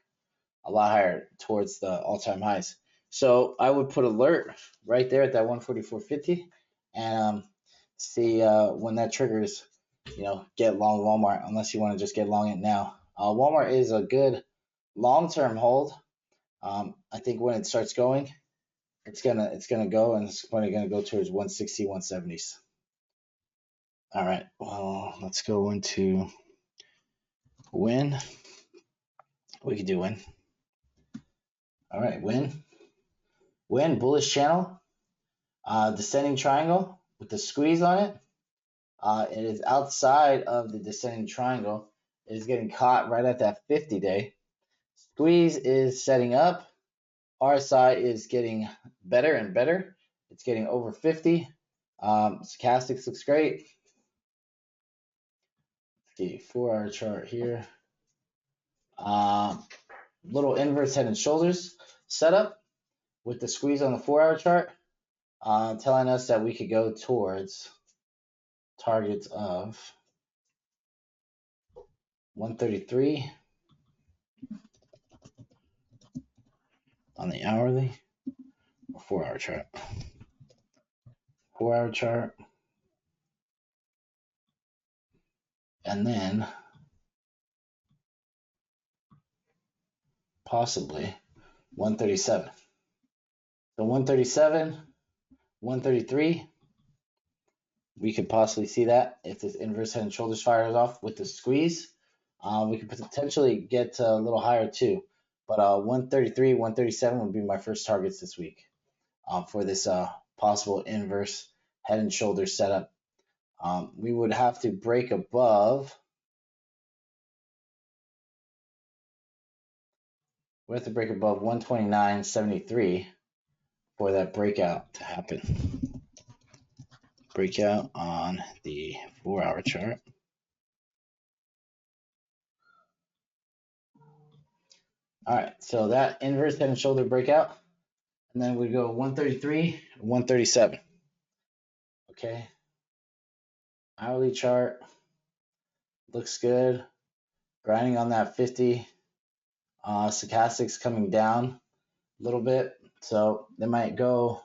a lot higher towards the all-time highs. So I would put alert right there at that 144.50 and see when that triggers. Get long Walmart unless you want to just get long it now. Walmart is a good long-term hold. I think when it starts going, it's gonna go and it's probably gonna go towards 160, 170s. All right. Well, let's go into win. We could do win. All right, win. Win bullish channel. Descending triangle with the squeeze on it. It is outside of the descending triangle. It is getting caught right at that 50-day. Squeeze is setting up. RSI is getting better and better. It's getting over 50. Stochastics looks great. The 4-hour chart here. Little inverse head and shoulders setup with the squeeze on the 4-hour chart, telling us that we could go towards targets of 133 on the hourly or 4-hour chart. 4-hour chart. And then possibly 137. So 137, 133, we could possibly see that if this inverse head and shoulders fires off with the squeeze. We could potentially get a little higher too. But 133, 137 would be my first targets this week for this possible inverse head and shoulders setup. We would have to break above. We have to break above 129.73 for that breakout to happen. Breakout on the 4-hour chart. All right, so that inverse head and shoulder breakout, and then we go 133, 137. Okay. Hourly chart looks good. Grinding on that 50. Stochastics coming down a little bit, so they might go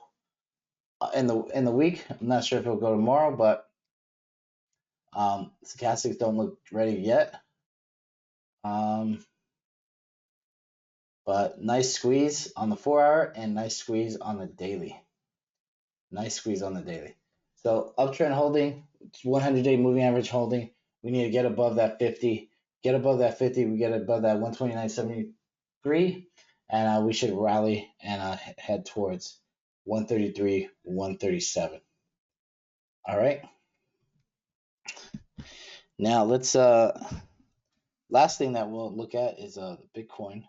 in the week. I'm not sure if it'll go tomorrow, but stochastics don't look ready yet. But nice squeeze on the 4 hour and nice squeeze on the daily. Nice squeeze on the daily. So uptrend holding, 100-day moving average holding. We need to get above that 50. Get above that 50. We get above that 129.73, and we should rally and head towards 133, 137. All right. Now let's last thing that we'll look at is Bitcoin.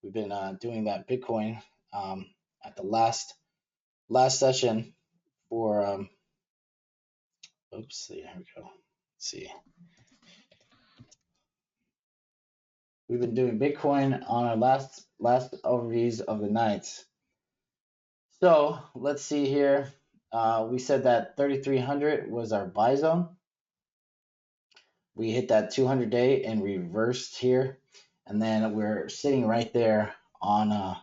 We've been doing that Bitcoin at the last session for oops, here we go. Let's see. We've been doing Bitcoin on our last overviews of the nights. So let's see here. We said that 3,300 was our buy zone. We hit that 200-day and reversed here, and then we're sitting right there on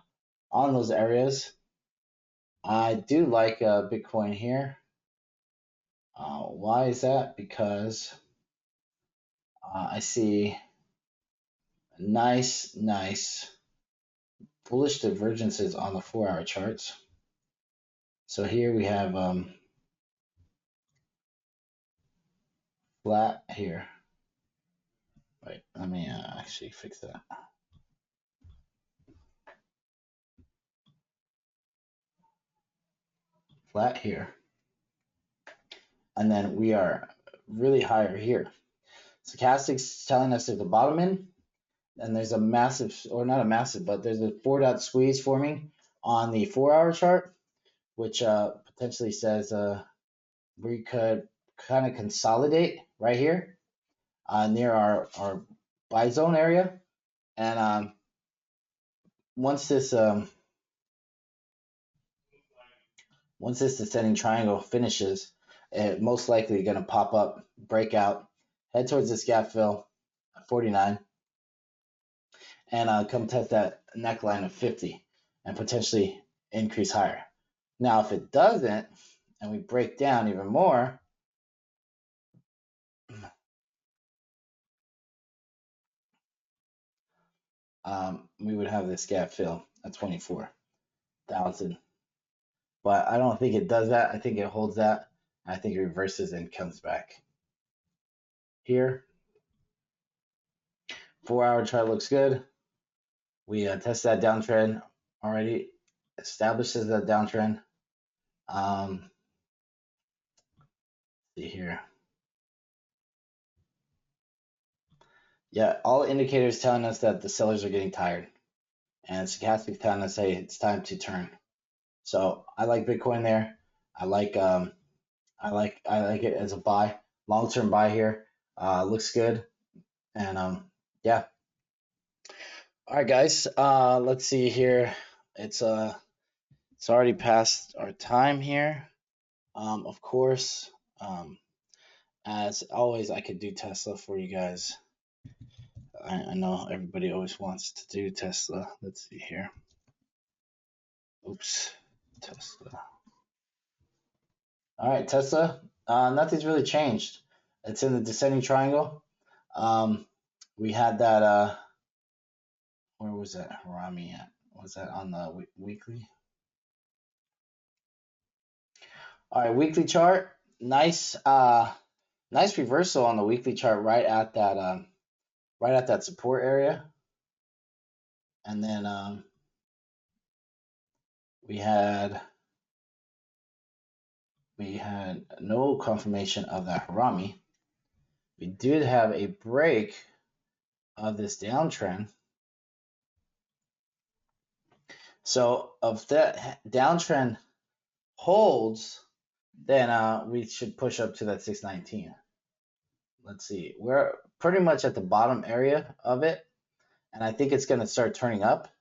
those areas. I do like Bitcoin here. Why is that? Because I see nice bullish divergences on the 4 hour charts. So here we have flat here. Wait, let me actually fix that. Flat here. And then we are really higher here. Stochastics telling us there's a bottom in, and there's a massive, or not a massive, but there's a 4-dot squeeze forming on the 4 hour chart, which potentially says we could kind of consolidate right here near our buy zone area. And once this descending triangle finishes, it most likely going to pop up, break out, head towards this gap fill at 49, and come test that neckline of 50 and potentially increase higher. Now, if it doesn't, and we break down even more, we would have this gap fill at 24,000. But I don't think it does that. I think it holds that. I think it reverses and comes back. Here, 4 hour chart looks good. We test that downtrend already, establishes that downtrend. See here. Yeah, all indicators telling us that the sellers are getting tired, and stochastics telling us, hey, it's time to turn. So I like Bitcoin there. I like it as a buy, long-term buy here. Looks good, and yeah. All right, guys. Let's see here. It's already past our time here. Of course, as always, I could do Tesla for you guys. I know everybody always wants to do Tesla. Let's see here. Oops, Tesla. All right, Tesla. Nothing's really changed. It's in the descending triangle. We had that. Where was that Harami at? Was that on the weekly? All right, weekly chart. Nice, nice reversal on the weekly chart, right at that support area, and then we had no confirmation of that Harami. We did have a break of this downtrend. So if that downtrend holds, then we should push up to that 619. Let's see. We're pretty much at the bottom area of it, and I think it's going to start turning up.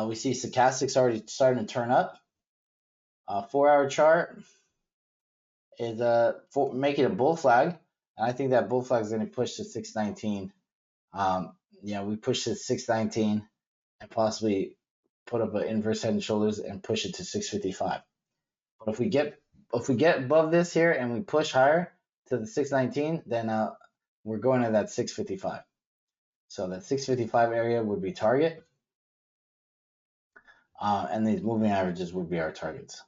We see stochastics already starting to turn up. 4 hour chart. is making a bull flag, and I think that bull flag is going to push to 619. We push to 619 and possibly put up an inverse head and shoulders and push it to 655. But if we get above this here and we push higher to the 619, then we're going to that 655. So that 655 area would be target, and these moving averages would be our targets.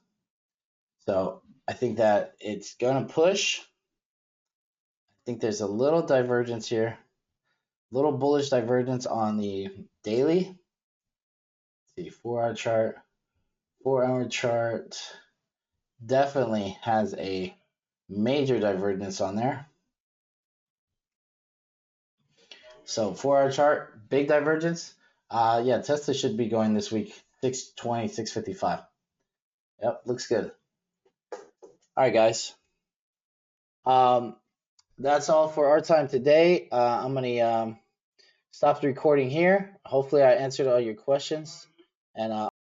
So I think that it's going to push. I think there's a little divergence here, little bullish divergence on the daily. Let's see, 4-hour chart. 4-hour chart definitely has a major divergence on there. So 4-hour chart, big divergence. Yeah, Tesla should be going this week, 620, 655. Yep, looks good. All right, guys. That's all for our time today. I'm gonna stop the recording here. Hopefully, I answered all your questions, and